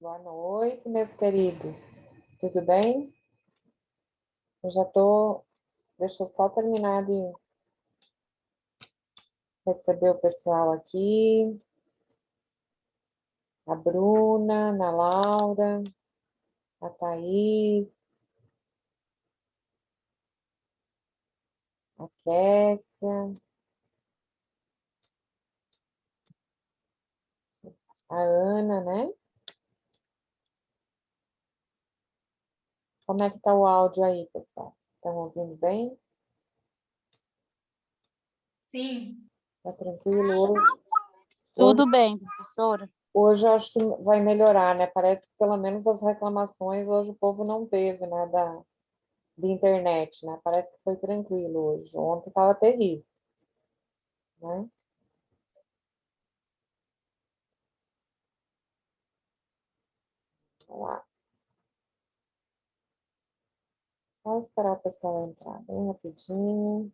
Boa noite, meus queridos. Tudo bem? Eu já tô. Deixa eu só terminar de receber o pessoal aqui. A Bruna, a Laura, a Thaís, a Kessia, a Ana, né? Como é que tá o áudio aí, pessoal? Estão ouvindo bem? Sim. Tá tranquilo? Tudo bem, professora? Hoje eu acho que vai melhorar, né? Parece que pelo menos as reclamações hoje o povo não teve, né? De internet, né? Parece que foi tranquilo hoje. Ontem estava terrível, né? Vamos lá. Só esperar o pessoal entrar bem rapidinho.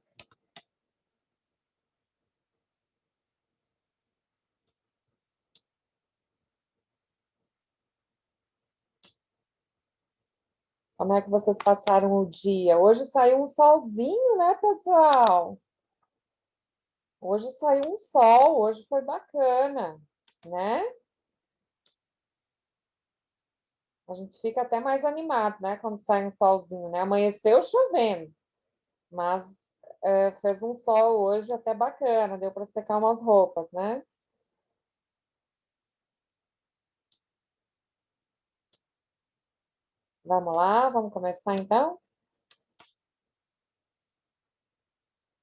Como é que vocês passaram o dia? Hoje saiu um solzinho, né, pessoal? Hoje saiu um sol, hoje foi bacana, né? A gente fica até mais animado, né, quando sai um solzinho, né? Amanheceu chovendo, mas fez um sol hoje até bacana, deu para secar umas roupas, né? Vamos lá, vamos começar então?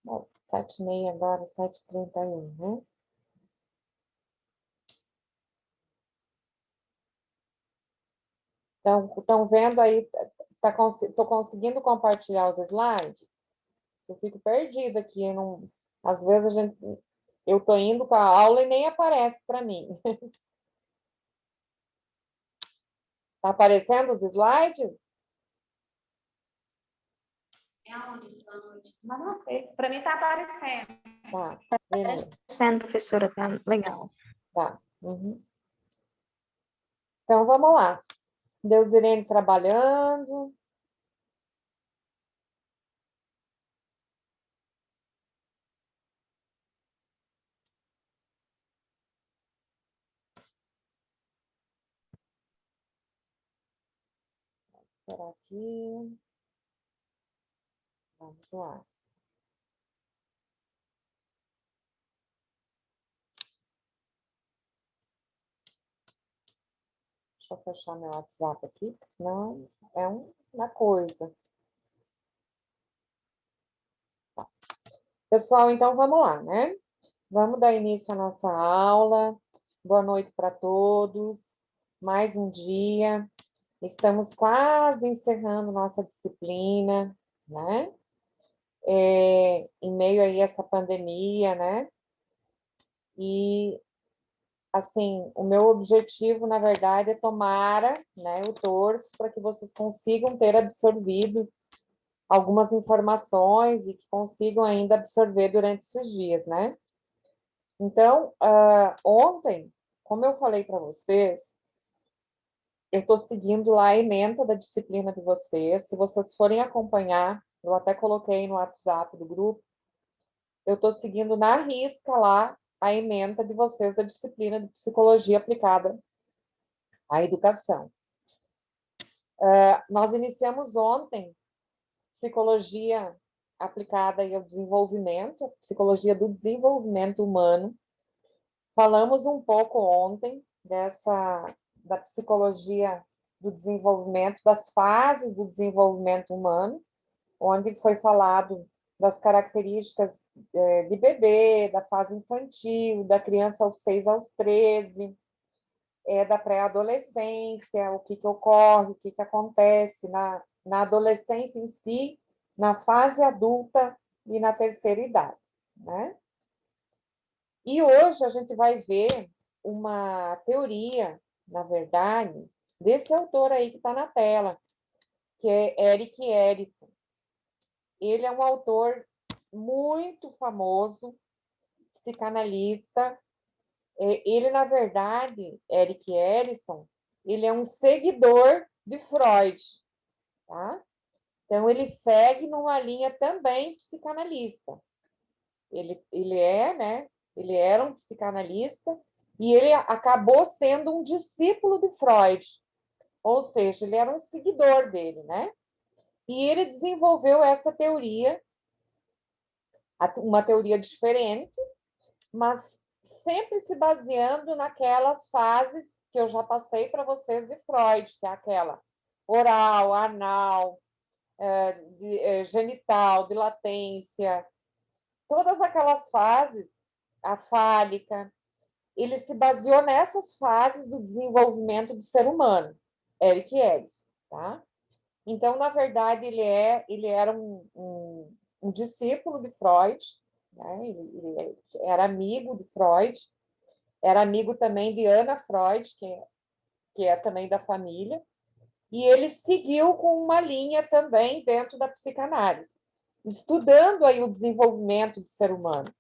Bom, 7h30 agora, 7h31, né? Então, estão vendo aí, estou conseguindo compartilhar os slides? Eu fico perdida aqui, não, às vezes eu estou indo para a aula e nem aparece para mim. Está aparecendo os slides? É aonde, mas não sei. Para mim está aparecendo. Tá, beleza. Sendo professora, tá legal. Tá. Uhum. Então, vamos lá. Deusirene trabalhando. Vou esperar aqui. Vamos lá. Deixa eu fechar meu WhatsApp aqui, porque senão é uma coisa. Tá. Pessoal, então vamos lá, né? Vamos dar início à nossa aula. Boa noite para todos. Mais um dia. Estamos quase encerrando nossa disciplina, né? Em meio aí a essa pandemia, né? E, assim, o meu objetivo, na verdade, é tomara, né? Eu torço para que vocês consigam ter absorvido algumas informações e que consigam ainda absorver durante esses dias, né? Então, ontem, como eu falei para vocês, eu estou seguindo lá a ementa da disciplina de vocês. Se vocês forem acompanhar, eu até coloquei no WhatsApp do grupo, eu estou seguindo na risca lá a ementa de vocês da disciplina de psicologia aplicada à educação. Nós iniciamos ontem psicologia aplicada ao desenvolvimento, psicologia do desenvolvimento humano. Falamos um pouco ontem da psicologia do desenvolvimento, das fases do desenvolvimento humano, onde foi falado das características de bebê, da fase infantil, da criança aos 6 aos 13, da pré-adolescência, o que ocorre, o que acontece na adolescência em si, na fase adulta e na terceira idade, né? E hoje a gente vai ver uma teoria, na verdade, desse autor aí que está na tela, que é Erik Erikson. Ele é um autor muito famoso, psicanalista. Ele, na verdade, Erik Erikson, ele é um seguidor de Freud, tá? Então, ele segue numa linha também psicanalista. Ele é, né? Ele era um psicanalista e ele acabou sendo um discípulo de Freud, ou seja, ele era um seguidor dele, né? E ele desenvolveu essa teoria, uma teoria diferente, mas sempre se baseando naquelas fases que eu já passei para vocês de Freud, que é aquela oral, anal, genital, de latência, todas aquelas fases, a fálica, ele se baseou nessas fases do desenvolvimento do ser humano, Eric Erickson, tá? Então, na verdade, ele era um discípulo de Freud, né? Ele era amigo de Freud, era amigo também de Ana Freud, que é também da família, e ele seguiu com uma linha também dentro da psicanálise, estudando aí o desenvolvimento do ser humano.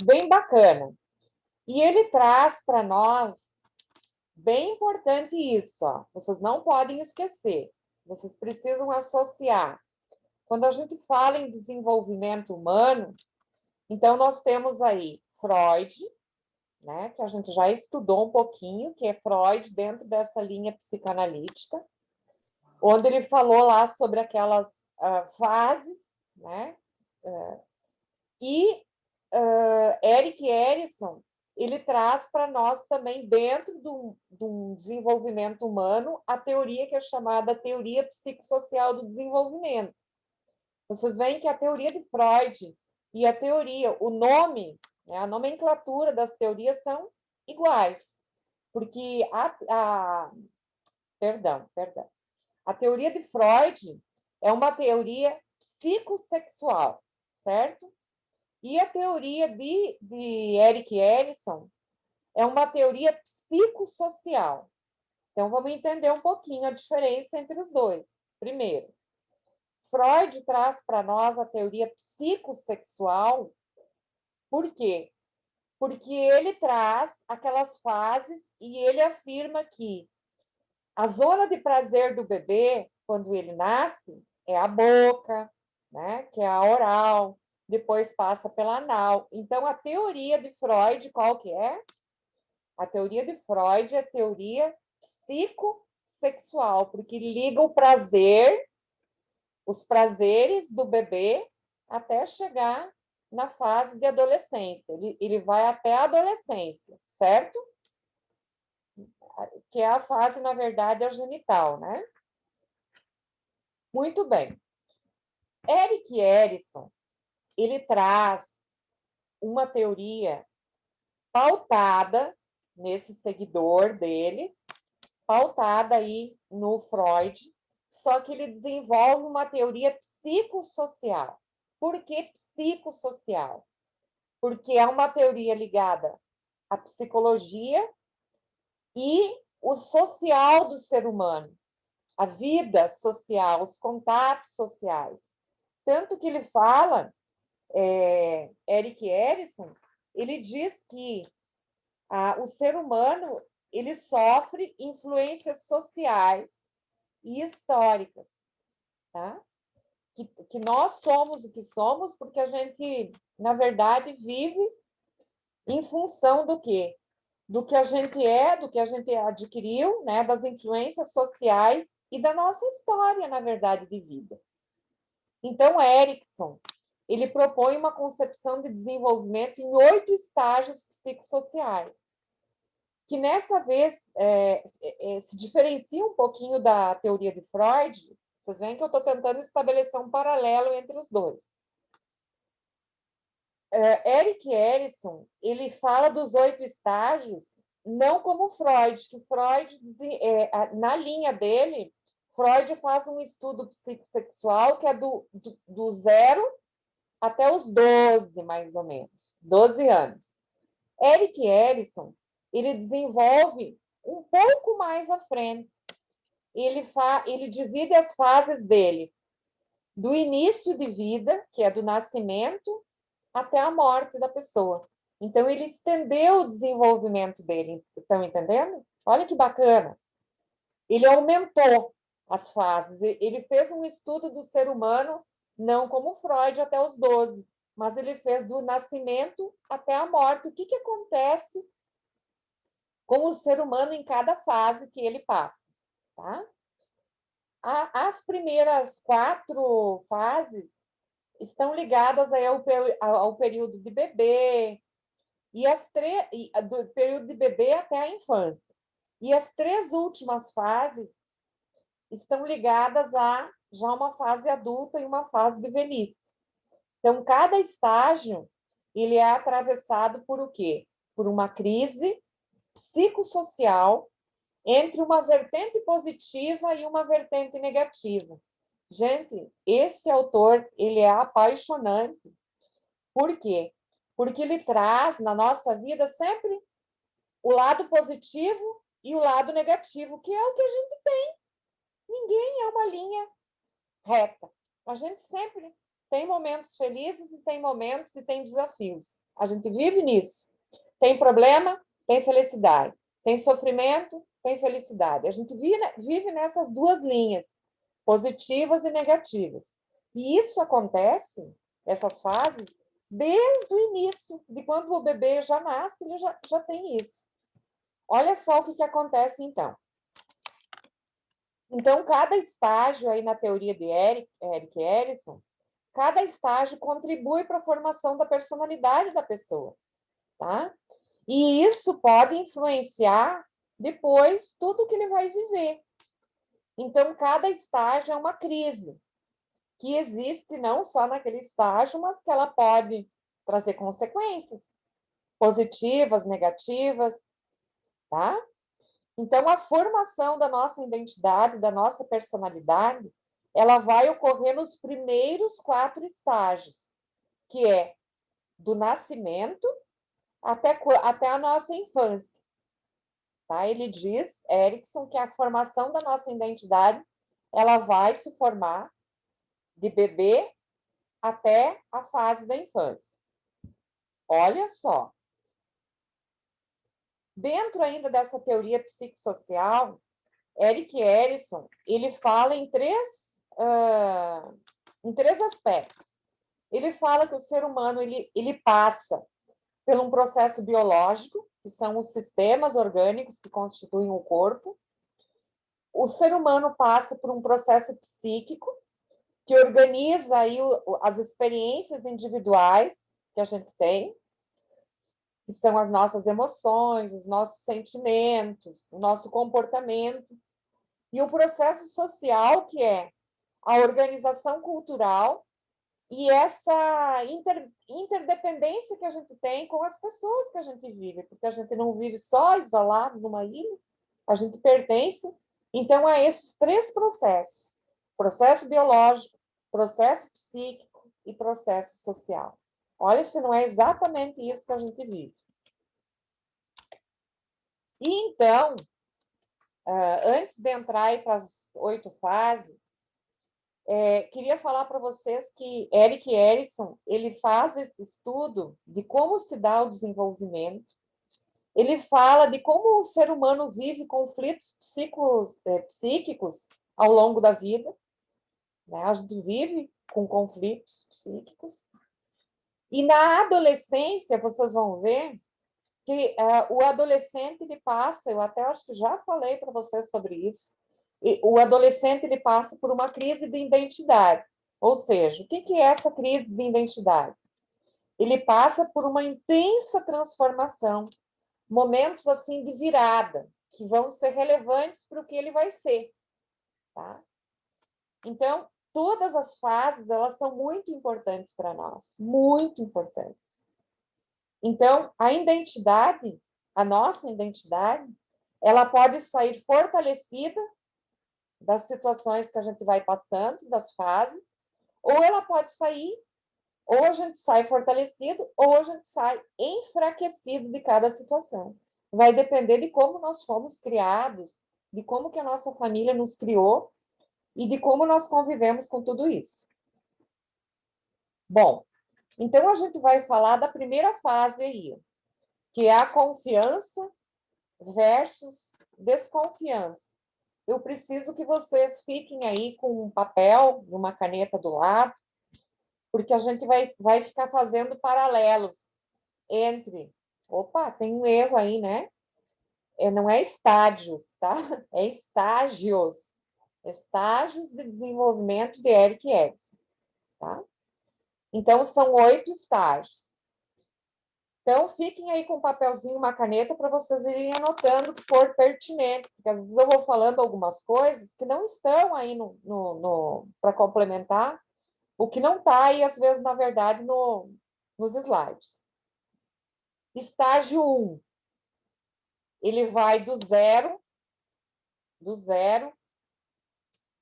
Bem bacana. E ele traz para nós, bem importante isso, ó, vocês não podem esquecer, vocês precisam associar. Quando a gente fala em desenvolvimento humano, então nós temos aí Freud, né, que a gente já estudou um pouquinho, que é Freud dentro dessa linha psicanalítica, onde ele falou lá sobre aquelas fases, né? E Eric Erickson, ele traz para nós também, dentro de um desenvolvimento humano, a teoria que é chamada teoria psicossocial do desenvolvimento. Vocês veem que a teoria de Freud e a teoria, o nome, né, a nomenclatura das teorias são iguais, porque perdão. A teoria de Freud é uma teoria psicossexual, certo? E a teoria de Eric Erickson é uma teoria psicossocial. Então, vamos entender um pouquinho a diferença entre os dois. Primeiro, Freud traz para nós a teoria psicossexual. Por quê? Porque ele traz aquelas fases e ele afirma que a zona de prazer do bebê, quando ele nasce, é a boca, né? Que é a oral, depois passa pela anal. Então, a teoria de Freud, qual que é? A teoria de Freud é a teoria psicossexual, porque liga o prazer, os prazeres do bebê, até chegar na fase de adolescência. Ele vai até a adolescência, certo? Que é a fase, na verdade, a genital, né? Muito bem. Eric Erickson, ele traz uma teoria pautada nesse seguidor dele, pautada aí no Freud, só que ele desenvolve uma teoria psicossocial. Por que psicossocial? Porque é uma teoria ligada à psicologia e o social do ser humano, a vida social, os contatos sociais. Tanto que ele fala, Eric Erickson, ele diz que o ser humano ele sofre influências sociais e históricas, tá? Que nós somos o que somos porque a gente, na verdade, vive em função do quê? Do que a gente é, do que a gente adquiriu, né? Das influências sociais e da nossa história, na verdade, de vida. Então, Erickson, ele propõe uma concepção de desenvolvimento em 8 estágios psicossociais, que nessa vez se diferencia um pouquinho da teoria de Freud. Vocês veem que eu estou tentando estabelecer um paralelo entre os dois. Eric Erickson, ele fala dos 8 estágios, não como Freud, que Freud, na linha dele, Freud faz um estudo psicossexual que é do 0 até os 12, mais ou menos, 12 anos. Eric Erickson, ele desenvolve um pouco mais à frente. Ele divide as fases dele do início de vida, que é do nascimento, até a morte da pessoa. Então, ele estendeu o desenvolvimento dele. Estão entendendo? Olha que bacana. Ele aumentou as fases. Ele fez um estudo do ser humano, não como Freud até os 12, mas ele fez do nascimento até a morte. O que acontece com o ser humano em cada fase que ele passa, tá? As primeiras 4 fases estão ligadas aí ao período de bebê, do período de bebê até a infância. E as 3 últimas fases estão ligadas a já uma fase adulta e uma fase de velhice. Então, cada estágio ele é atravessado por o quê? Por uma crise psicossocial entre uma vertente positiva e uma vertente negativa. Gente, esse autor, ele é apaixonante. Por quê? Porque ele traz na nossa vida sempre o lado positivo e o lado negativo, que é o que a gente tem. Ninguém é uma linha reta. A gente sempre tem momentos felizes e tem momentos e tem desafios. A gente vive nisso. Tem problema, tem felicidade. Tem sofrimento, tem felicidade. A gente vive nessas 2 linhas, positivas e negativas. E isso acontece, essas fases, desde o início, de quando o bebê já nasce, ele já tem isso. Olha só o que acontece, então. Então, cada estágio aí na teoria de Erik Erikson, cada estágio contribui para a formação da personalidade da pessoa, tá? E isso pode influenciar depois tudo que ele vai viver. Então, cada estágio é uma crise que existe não só naquele estágio, mas que ela pode trazer consequências positivas, negativas, tá? Então, a formação da nossa identidade, da nossa personalidade, ela vai ocorrer nos primeiros 4 estágios, que é do nascimento até a nossa infância. Tá? Ele diz, Erikson, que a formação da nossa identidade ela vai se formar de bebê até a fase da infância. Olha só. Dentro ainda dessa teoria psicossocial, Erik Erikson, ele fala em 3 aspectos. Ele fala que o ser humano ele passa por um processo biológico, que são os sistemas orgânicos que constituem o corpo. O ser humano passa por um processo psíquico, que organiza aí as experiências individuais que a gente tem, que são as nossas emoções, os nossos sentimentos, o nosso comportamento. E o processo social, que é a organização cultural e essa interdependência que a gente tem com as pessoas que a gente vive, porque a gente não vive só isolado numa ilha, a gente pertence, então, a esses 3 processos: processo biológico, processo psíquico e processo social. Olha se não é exatamente isso que a gente vive. E então, antes de entrar para as 8 fases, queria falar para vocês que Erik Erikson, ele faz esse estudo de como se dá o desenvolvimento. Ele fala de como o ser humano vive conflitos psíquicos ao longo da vida, né? A gente vive com conflitos psíquicos. E na adolescência, vocês vão ver que o adolescente ele passa, eu até acho que já falei para vocês sobre isso, o adolescente ele passa por uma crise de identidade. Ou seja, o que é essa crise de identidade? Ele passa por uma intensa transformação, momentos assim de virada, que vão ser relevantes para o que ele vai ser. Tá? Então, todas as fases, elas são muito importantes para nós, muito importantes. Então, a identidade, a nossa identidade, ela pode sair fortalecida das situações que a gente vai passando, das fases, ou ela pode sair, ou a gente sai fortalecido, ou a gente sai enfraquecido de cada situação. Vai depender de como nós fomos criados, de como que a nossa família nos criou e de como nós convivemos com tudo isso. Bom, então a gente vai falar da primeira fase aí, que é a confiança versus desconfiança. Eu preciso que vocês fiquem aí com um papel e uma caneta do lado, porque a gente vai ficar fazendo paralelos entre... Opa, tem um erro aí, né? Não é estádios, tá? É estágios. Estágios de desenvolvimento de Eric Erickson, tá? Então, são 8 estágios. Então, fiquem aí com um papelzinho, uma caneta, para vocês irem anotando o que for pertinente, porque às vezes eu vou falando algumas coisas que não estão aí para complementar, o que não está aí, às vezes, na verdade, nos slides. Estágio 1. Ele vai do zero,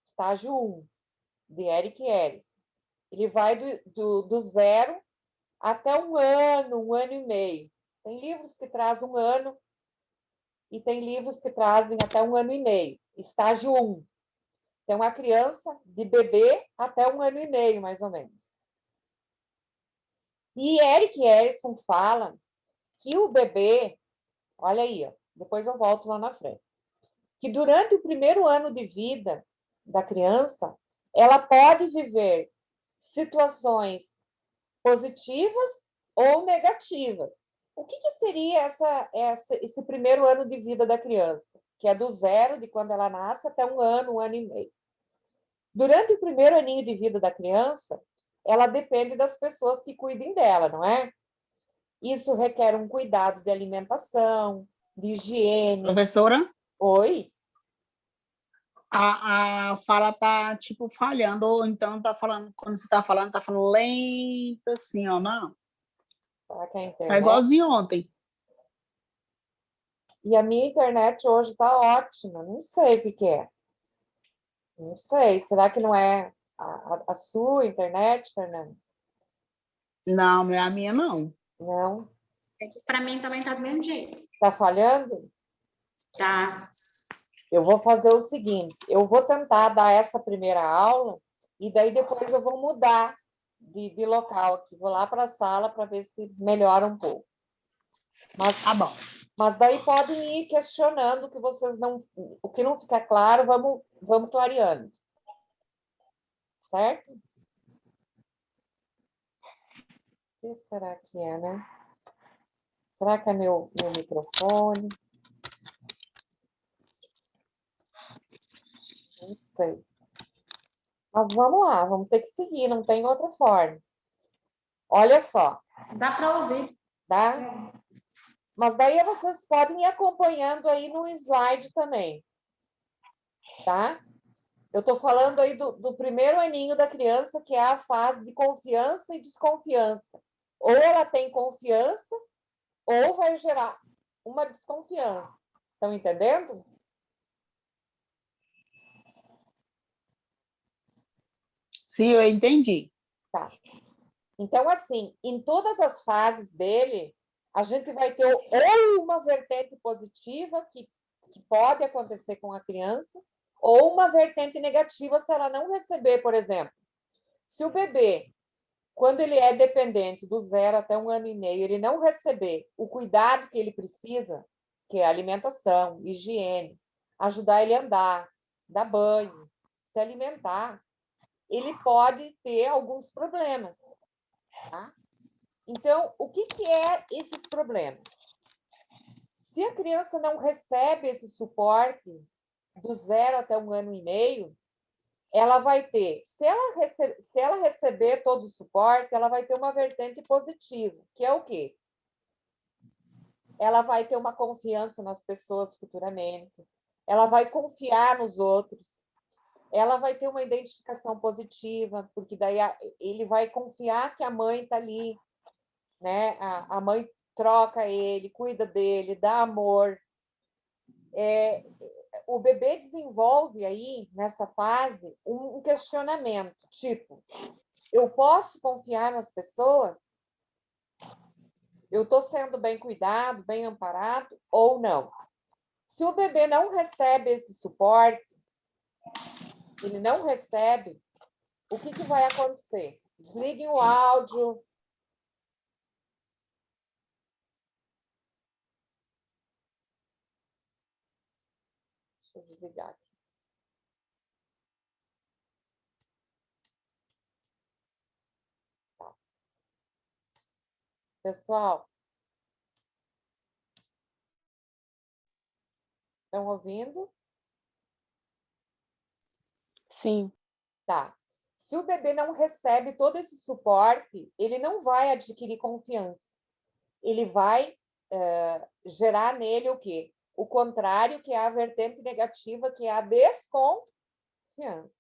estágio 1, de Eric Erickson. Ele vai do zero até um ano e meio. Tem livros que trazem um ano e tem livros que trazem até um ano e meio. Estágio 1. Então, a criança de bebê até um ano e meio, mais ou menos. E Eric Erickson fala que o bebê, olha aí, ó, depois eu volto lá na frente, que durante o primeiro ano de vida da criança, ela pode viver situações positivas ou negativas. O que seria esse primeiro ano de vida da criança? Que é do zero, de quando ela nasce, até um ano e meio. Durante o primeiro aninho de vida da criança, ela depende das pessoas que cuidem dela, não é? Isso requer um cuidado de alimentação, de higiene. Professora, Oi? a fala tá, tipo, falhando, ou então tá falando, quando você tá falando lento, assim, ó, não. Será que é a Tá internet? igualzinho ontem. E a minha internet hoje está ótima. Não sei o que é. Não sei. Será que não é a sua internet, Fernanda? Não, não é a minha, não. Não? Para mim também tá do mesmo jeito. Está falhando? Tá. Eu vou fazer o seguinte. Eu vou tentar dar essa primeira aula e daí depois eu vou mudar de local aqui. Vou lá para a sala para ver se melhora um pouco. Tá bom. Mas daí podem ir questionando o que vocês não... O que não fica claro, vamos clareando. Certo? O que será que é, né? Será que é meu microfone? Não sei. Mas vamos lá, vamos ter que seguir, não tem outra forma. Olha só. Dá para ouvir. Tá? Mas daí vocês podem ir acompanhando aí no slide também. Tá? Eu estou falando aí do primeiro aninho da criança, que é a fase de confiança e desconfiança. Ou ela tem confiança, ou vai gerar uma desconfiança. Estão entendendo? Sim, eu entendi. Tá. Então, assim, em todas as fases dele, a gente vai ter ou uma vertente positiva, que pode acontecer com a criança, ou uma vertente negativa se ela não receber, por exemplo. Se o bebê, quando ele é dependente do zero até um ano e meio, ele não receber o cuidado que ele precisa, que é alimentação, higiene, ajudar ele a andar, dar banho, se alimentar, ele pode ter alguns problemas. Tá? Então, o que é esses problemas? Se a criança não recebe esse suporte do zero até um ano e meio, ela vai ter, se ela receber todo o suporte, ela vai ter uma vertente positiva, que é o quê? Ela vai ter uma confiança nas pessoas futuramente, ela vai confiar nos outros, ela vai ter uma identificação positiva, porque daí ele vai confiar que a mãe está ali, né? A mãe troca ele, cuida dele, dá amor. O bebê desenvolve aí, nessa fase, um questionamento, tipo, eu posso confiar nas pessoas? Eu estou sendo bem cuidado, bem amparado ou não? Se o bebê não recebe esse suporte, ele não recebe, o que vai acontecer? Desliguem o áudio. desligar aqui. Tá. Pessoal, estão ouvindo? Sim. Tá. Se o bebê não recebe todo esse suporte, ele não vai adquirir confiança. Ele vai gerar nele o quê? O contrário, que é a vertente negativa, que é a desconfiança.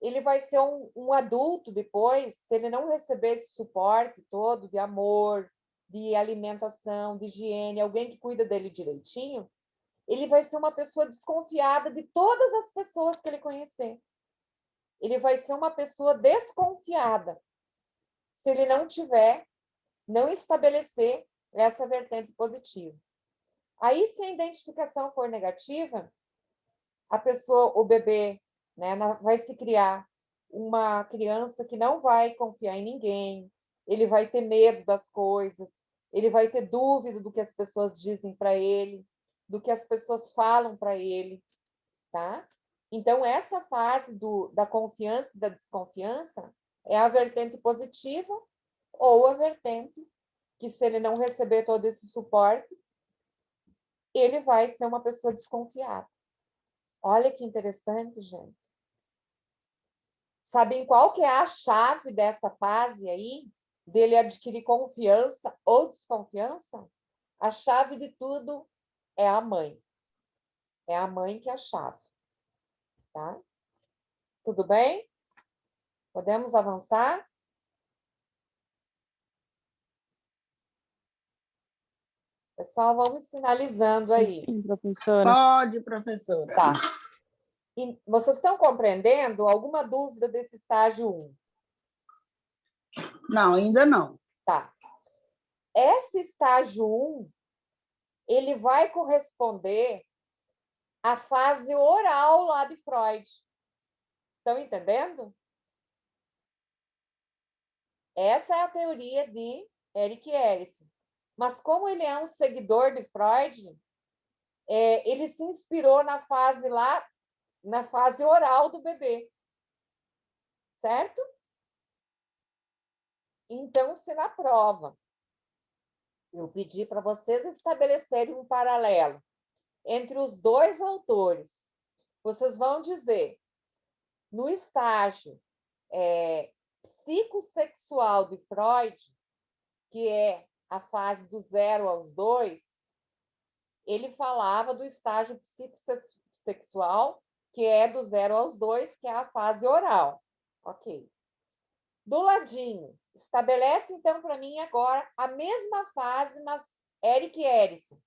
Ele vai ser um adulto depois, se ele não receber esse suporte todo de amor, de alimentação, de higiene, alguém que cuida dele direitinho, ele vai ser uma pessoa desconfiada de todas as pessoas que ele conhecer. Ele vai ser uma pessoa desconfiada se ele não estabelecer essa vertente positiva. Aí, se a identificação for negativa, a pessoa, o bebê, né, vai se criar uma criança que não vai confiar em ninguém, ele vai ter medo das coisas, ele vai ter dúvida do que as pessoas dizem para ele, do que as pessoas falam para ele, tá? Então, essa fase da confiança e da desconfiança é a vertente positiva ou a vertente que, se ele não receber todo esse suporte, ele vai ser uma pessoa desconfiada. Olha que interessante, gente. Sabem qual que é a chave dessa fase aí? Dele adquirir confiança ou desconfiança? A chave de tudo é a mãe. É a mãe que é a chave. Tá? Tudo bem? Podemos avançar? Pessoal, vamos sinalizando aí. Sim, professora. Pode, professora. Tá. E vocês estão compreendendo alguma dúvida desse estágio 1? Não, ainda não. Tá. Esse estágio 1, ele vai corresponder à fase oral lá de Freud. Estão entendendo? Essa é a teoria de Erik Erikson. Mas como ele é um seguidor de Freud, ele se inspirou na fase oral do bebê. Certo? Então, se na prova eu pedi para vocês estabelecerem um paralelo entre os dois autores, vocês vão dizer, no estágio psicossexual de Freud, que é a fase do 0 aos 2, ele falava do estágio psicossexual, que é do 0 aos 2, que é a fase oral. Ok. Do ladinho, estabelece então para mim agora a mesma fase, mas Erik Erikson.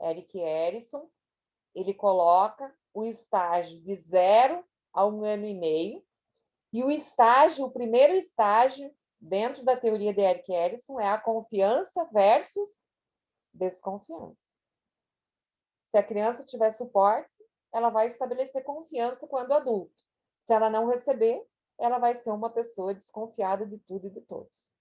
Erik Erikson, ele coloca o estágio de 0 a 1 ano e meio, e o primeiro estágio, dentro da teoria de Erik Erikson, é a confiança versus desconfiança. Se a criança tiver suporte, ela vai estabelecer confiança quando adulto. Se ela não receber, ela vai ser uma pessoa desconfiada de tudo e de todos.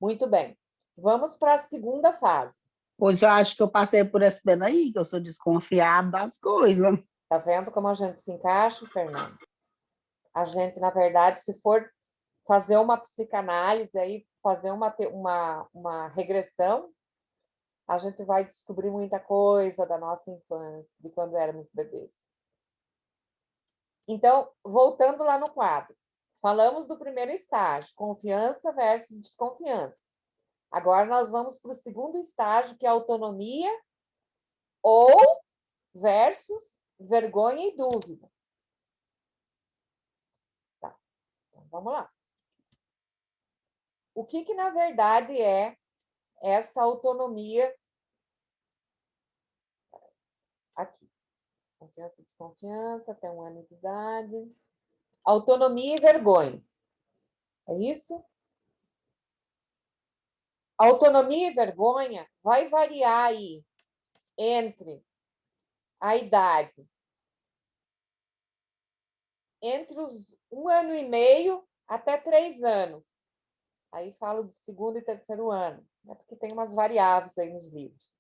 Muito bem. Vamos para a segunda fase. Hoje eu acho que eu passei por essa pena aí, que eu sou desconfiada das coisas. Tá vendo como a gente se encaixa, Fernando? A gente, na verdade, se for fazer uma psicanálise, aí, fazer uma regressão, a gente vai descobrir muita coisa da nossa infância, de quando éramos bebês. Então, voltando lá no quadro, falamos do primeiro estágio, confiança versus desconfiança. Agora nós vamos para o segundo estágio, que é autonomia ou versus vergonha e dúvida. Tá, então vamos lá. O que na verdade é essa autonomia? Aqui. Confiança e desconfiança, até 1 ano de idade. Autonomia e vergonha. É isso? Autonomia e vergonha vai variar aí entre a idade, entre os 1 ano e meio até 3 anos. Aí falo do segundo e terceiro ano, né? Porque tem umas variáveis aí nos livros.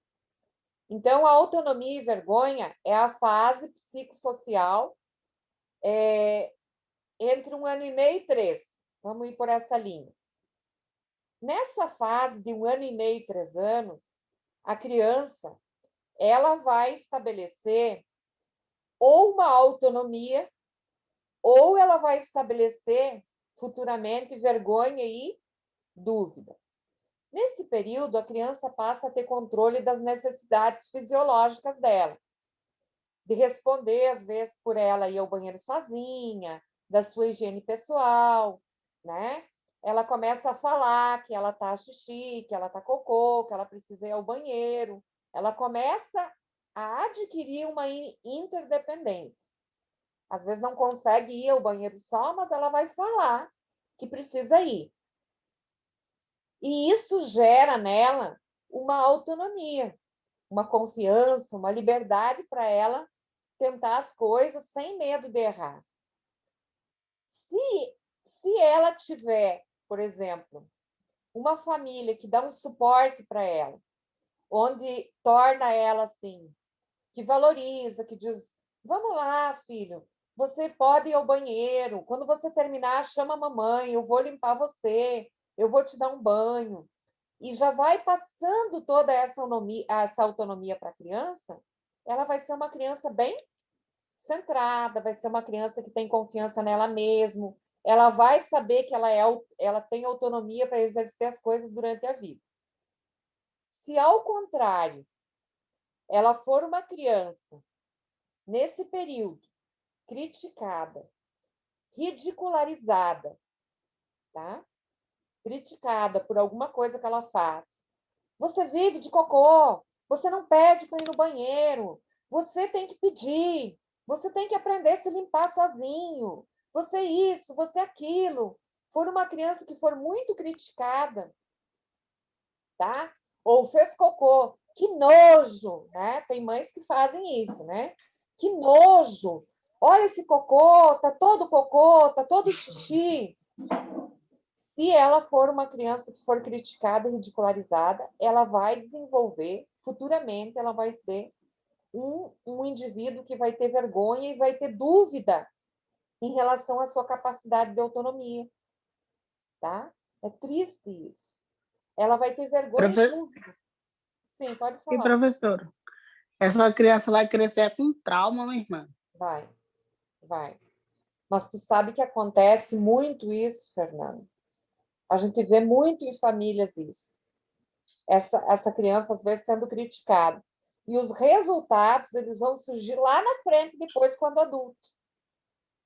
Então, a autonomia e vergonha é a fase psicossocial entre 1 ano e meio e 3. Vamos ir por essa linha. Nessa fase de 1 ano e meio e 3 anos, a criança ela vai estabelecer ou uma autonomia, ou ela vai estabelecer futuramente vergonha e dúvida. Nesse período, a criança passa a ter controle das necessidades fisiológicas dela, de responder, às vezes, por ela ir ao banheiro sozinha, da sua higiene pessoal, né? Ela começa a falar que ela tá xixi, que ela tá cocô, que ela precisa ir ao banheiro. Ela começa a adquirir uma interdependência. Às vezes não consegue ir ao banheiro só, mas ela vai falar que precisa ir. E isso gera nela uma autonomia, uma confiança, uma liberdade para ela tentar as coisas sem medo de errar. Se ela tiver, por exemplo, uma família que dá um suporte para ela, onde torna ela assim, que valoriza, que diz, vamos lá, filho, você pode ir ao banheiro, quando você terminar, chama a mamãe, eu vou limpar você, eu vou te dar um banho. E já vai passando toda essa autonomia para a criança, ela vai ser uma criança bem centrada, vai ser uma criança que tem confiança nela mesma, ela vai saber que ela tem autonomia para exercer as coisas durante a vida. Se, ao contrário, ela for uma criança, nesse período, criticada, ridicularizada, tá? Criticada por alguma coisa que ela faz. Você vive de cocô, você não pede para ir no banheiro, você tem que pedir, você tem que aprender a se limpar sozinho, você isso, você aquilo. For uma criança que for muito criticada, tá? Ou fez cocô, que nojo, né? Tem mães que fazem isso, né? Que nojo! Olha esse cocô, tá todo xixi. Se ela for uma criança que for criticada e ridicularizada, ela vai desenvolver, futuramente, ela vai ser um indivíduo que vai ter vergonha e vai ter dúvida em relação à sua capacidade de autonomia. Tá? É triste isso. Ela vai ter vergonha e dúvida. Sim, pode E, falar. professora, essa criança vai crescer com trauma, minha irmã? Vai. Mas tu sabe que acontece muito isso, Fernando. A gente vê muito em famílias isso. Essa criança, às vezes, sendo criticada. E os resultados, eles vão surgir lá na frente, depois, quando adulto.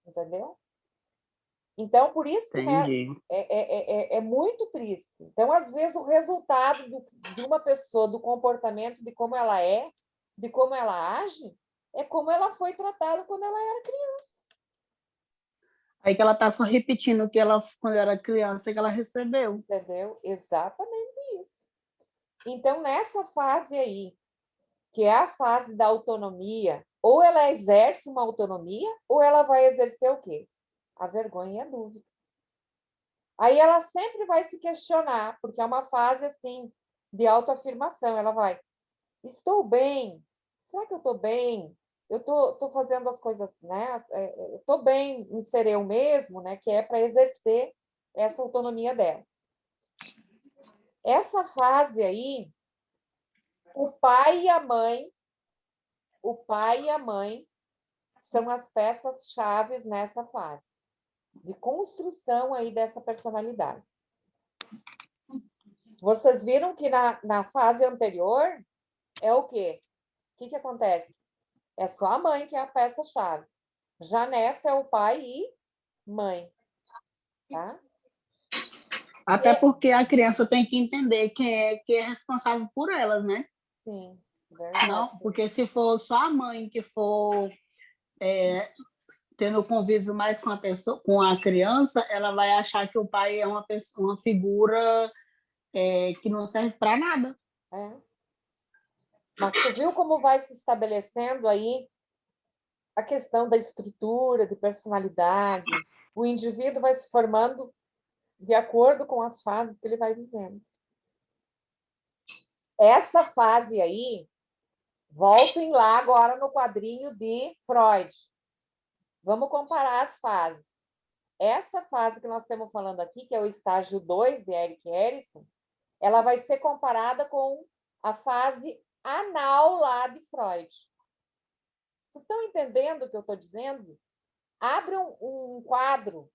Entendeu? Então, por isso que, né, Entendi. é muito triste. Então, às vezes, o resultado de uma pessoa, do comportamento, de como ela é, de como ela age, é como ela foi tratada quando ela era criança. Aí que ela está só repetindo o que ela, quando era criança, que ela recebeu. Entendeu? Exatamente isso. Então, nessa fase aí, que é a fase da autonomia, ou ela exerce uma autonomia, ou ela vai exercer o quê? A vergonha e a dúvida. Aí ela sempre vai se questionar, porque é uma fase assim de autoafirmação. Ela vai, estou bem? Será que eu estou bem? Eu tô fazendo as coisas, né? Eu estou bem em ser eu mesmo, né? Que é para exercer essa autonomia dela. Essa fase aí, o pai e a mãe são as peças-chave nessa fase de construção aí dessa personalidade. Vocês viram que na fase anterior é o quê? O que acontece? É só a mãe que é a peça-chave. Já nessa é o pai e mãe. Tá? Até porque a criança tem que entender quem é responsável por elas, né? Sim, verdade. Não, porque se for só a mãe que for tendo convívio mais com a pessoa, com a criança, ela vai achar que o pai é uma pessoa, uma figura que não serve para nada. É. Mas tu viu como vai se estabelecendo aí a questão da estrutura, de personalidade? O indivíduo vai se formando de acordo com as fases que ele vai vivendo. Essa fase aí Voltem lá agora no quadrinho de Freud. Vamos comparar as fases. Essa fase que nós estamos falando aqui, que é o estágio 2 de Erik Erikson, ela vai ser comparada com a fase anal lá de Freud. Vocês estão entendendo o que eu estou dizendo? Abre um quadro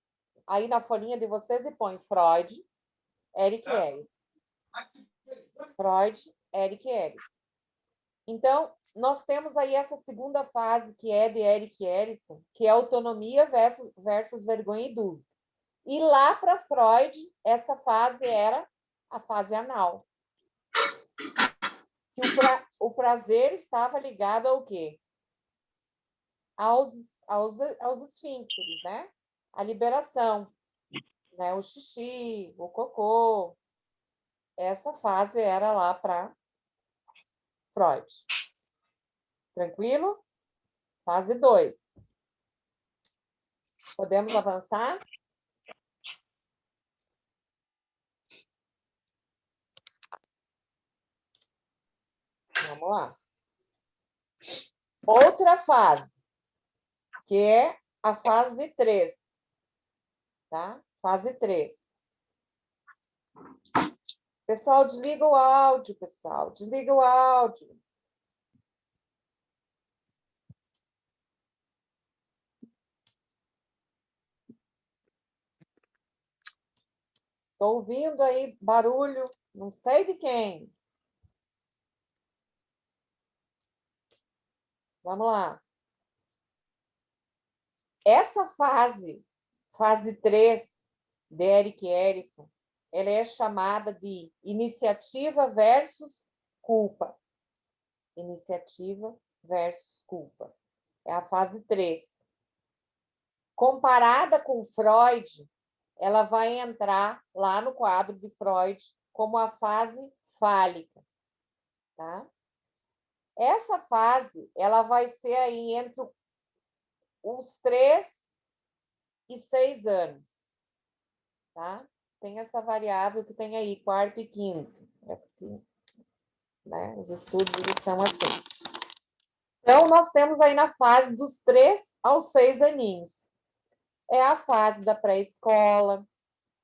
aí na folhinha de vocês e põe Freud, Erik Erikson. Freud, Erik Erikson. Então, nós temos aí essa segunda fase, que é de Erik Erikson, que é autonomia versus vergonha e dúvida. E lá para Freud, essa fase era a fase anal. O prazer estava ligado ao quê? Aos esfíncteres, né? A liberação, né? O xixi, o cocô. Essa fase era lá para Freud. Tranquilo? Fase 2. Podemos avançar? Vamos lá. Outra fase, que é a fase 3. Tá? Fase 3. Pessoal, desliga o áudio, pessoal. Desliga o áudio. Estou ouvindo aí barulho, não sei de quem. Vamos lá. Essa fase 3 de Erik Erikson, ela é chamada de iniciativa versus culpa. Iniciativa versus culpa. É a fase 3. Comparada com Freud, ela vai entrar lá no quadro de Freud como a fase fálica, tá? Essa fase, ela vai ser aí entre os 3 e 6 anos, tá? Tem essa variável que tem aí, quarto e quinto, né? Os estudos eles são assim. Então, nós temos aí na fase dos 3 aos 6 aninhos. É a fase da pré-escola,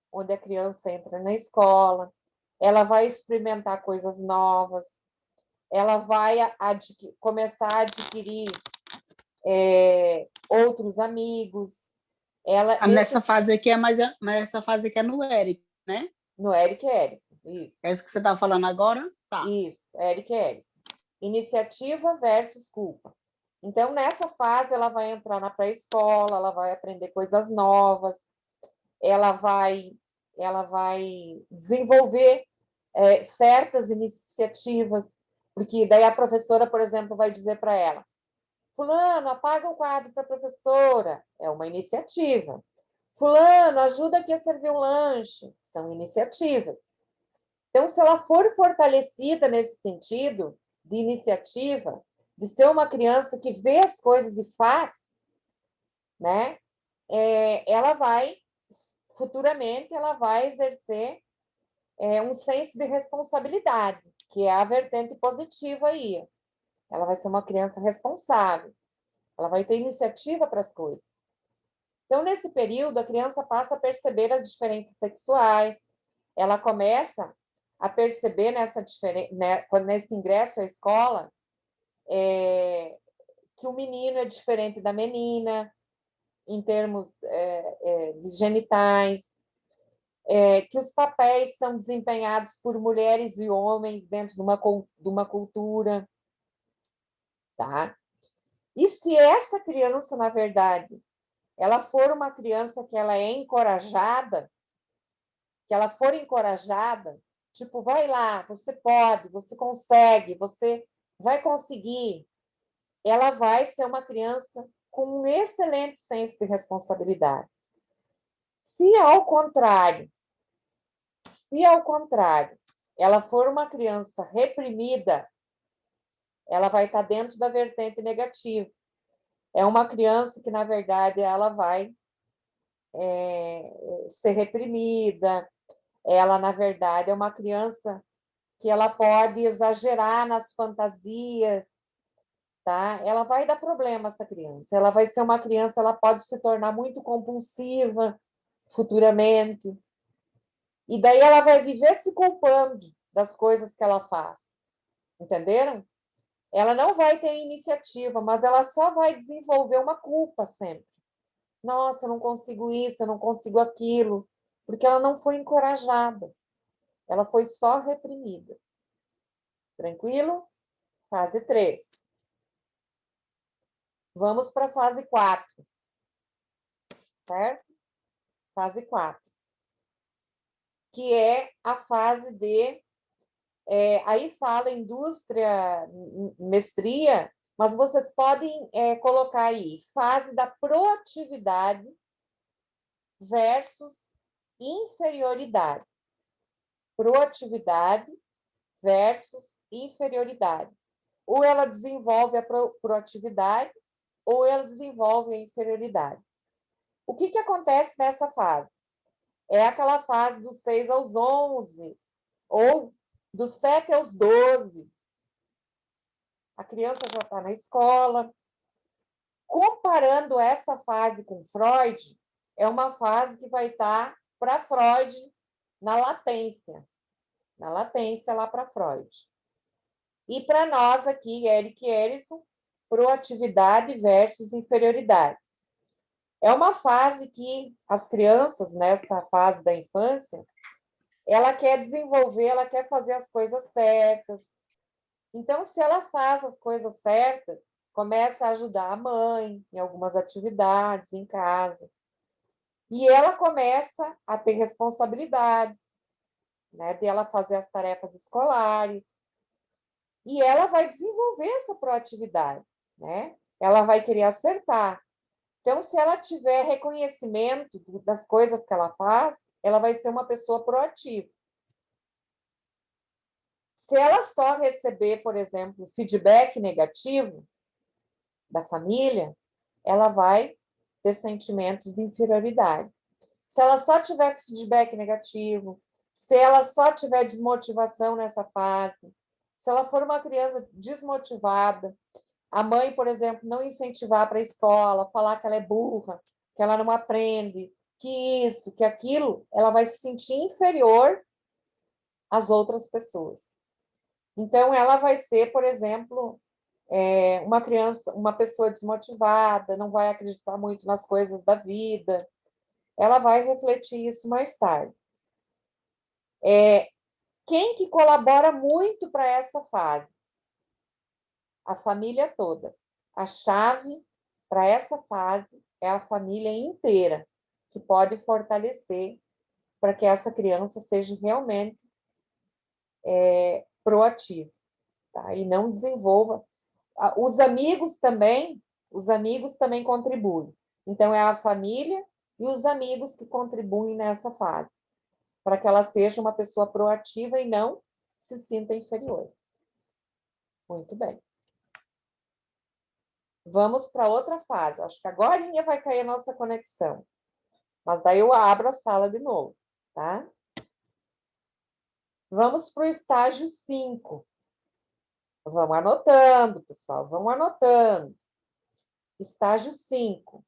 onde a criança entra na escola, ela vai experimentar coisas novas, ela vai começar a adquirir outros amigos. Nessa fase aqui mas essa fase aqui é no Eric, né? No Erik Erikson, isso. É isso que você está falando agora? Tá. Isso, Erik Erikson. Iniciativa versus culpa. Então, nessa fase, ela vai entrar na pré-escola, ela vai aprender coisas novas, ela vai desenvolver certas iniciativas, porque daí a professora, por exemplo, vai dizer para ela: Fulano, apaga o quadro para a professora. É uma iniciativa. Fulano, ajuda aqui a servir um lanche. São iniciativas. Então, se ela for fortalecida nesse sentido de iniciativa, de ser uma criança que vê as coisas e faz, né? Ela vai, futuramente, ela vai exercer um senso de responsabilidade, que é a vertente positiva aí. Ela vai ser uma criança responsável. Ela vai ter iniciativa para as coisas. Então, nesse período, a criança passa a perceber as diferenças sexuais, ela começa a perceber nesse ingresso à escola que o menino é diferente da menina, em termos de genitais, que os papéis são desempenhados por mulheres e homens dentro de uma cultura. Tá? E se essa criança, na verdade, ela for uma criança que ela é encorajada, que ela for encorajada, tipo, vai lá, você pode, você consegue, você vai conseguir, ela vai ser uma criança com um excelente senso de responsabilidade. Se ao contrário, ela for uma criança reprimida, ela vai estar dentro da vertente negativa. É uma criança que, na verdade, ela vai ser reprimida, ela, na verdade, é uma criança que ela pode exagerar nas fantasias, tá? Ela vai dar problema, essa criança. Ela vai ser uma criança, ela pode se tornar muito compulsiva futuramente. E daí ela vai viver se culpando das coisas que ela faz. Entenderam? Ela não vai ter iniciativa, mas ela só vai desenvolver uma culpa sempre. Nossa, eu não consigo isso, eu não consigo aquilo, porque ela não foi encorajada. Ela foi só reprimida. Tranquilo? Fase 3. Vamos para a fase 4. Certo? Fase 4. Que é a fase de... aí fala indústria, mestria, mas vocês podem colocar aí fase da proatividade versus inferioridade. Proatividade versus inferioridade. Ou ela desenvolve a proatividade, ou ela desenvolve a inferioridade. O que acontece nessa fase? É aquela fase dos 6 aos 11, ou dos 7 aos 12. A criança já está na escola. Comparando essa fase com Freud, é uma fase que vai estar para Freud na latência. Na latência lá para Freud. E para nós aqui, Eric Erikson, proatividade versus inferioridade. É uma fase que as crianças, nessa fase da infância, ela quer desenvolver, ela quer fazer as coisas certas. Então, se ela faz as coisas certas, começa a ajudar a mãe em algumas atividades em casa. E ela começa a ter responsabilidades, né, de ela fazer as tarefas escolares. E ela vai desenvolver essa proatividade, né? Ela vai querer acertar. Então, se ela tiver reconhecimento das coisas que ela faz, ela vai ser uma pessoa proativa. Se ela só receber, por exemplo, feedback negativo da família, ela vai ter sentimentos de inferioridade. Se ela só tiver feedback negativo, se ela só tiver desmotivação nessa fase, se ela for uma criança desmotivada, a mãe, por exemplo, não incentivar para a escola, falar que ela é burra, que ela não aprende, que isso, que aquilo, ela vai se sentir inferior às outras pessoas. Então, ela vai ser, por exemplo, uma criança, uma pessoa desmotivada, não vai acreditar muito nas coisas da vida. Ela vai refletir isso mais tarde. Quem que colabora muito para essa fase? A família toda. A chave para essa fase é a família inteira, que pode fortalecer para que essa criança seja realmente proativa, tá? E não desenvolva. Os amigos também contribuem. Então, é a família e os amigos que contribuem nessa fase, para que ela seja uma pessoa proativa e não se sinta inferior. Muito bem. Vamos para outra fase. Acho que agora vai cair a nossa conexão. Mas daí eu abro a sala de novo, tá? Vamos para o estágio 5. Vamos anotando, pessoal, vamos anotando. Estágio 5.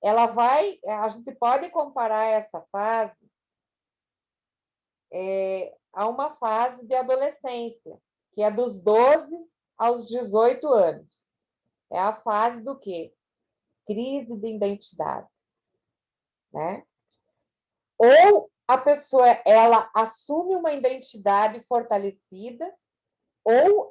A gente pode comparar essa fase a uma fase de adolescência, que é dos 12 aos 18 anos. É a fase do quê? Crise de identidade, né? Ou a pessoa, ela assume uma identidade fortalecida, ou